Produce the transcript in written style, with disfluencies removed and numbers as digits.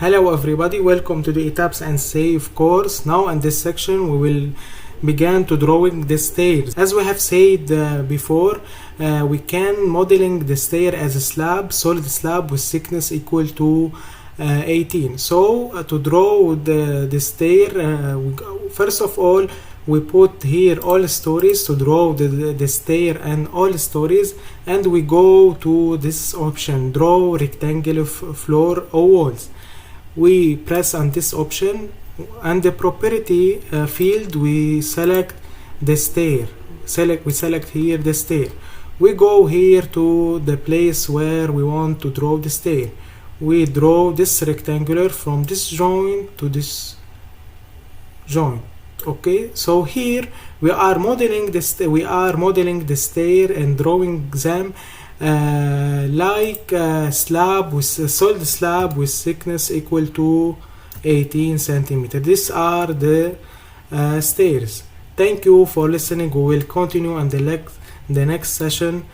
Hello everybody, welcome to the ETABS and Save course. Now in this section we will begin to drawing the stairs. As we have said before, we can modeling the stair as a slab, solid slab with thickness equal to 18. So to draw the stair, first of all we put here all stories to draw the stair and all stories, and we go to this option, draw rectangle floor or walls. We press on this option, and the property field we select the stair. We select here the stair. We go here to the place where we want to draw the stair. We draw this rectangular from this joint to this joint. Okay, so here we are modeling the stair and drawing them like a slab with a solid slab with thickness equal to 18 centimeters. These are the stairs. Thank you for listening. We will continue on the next session.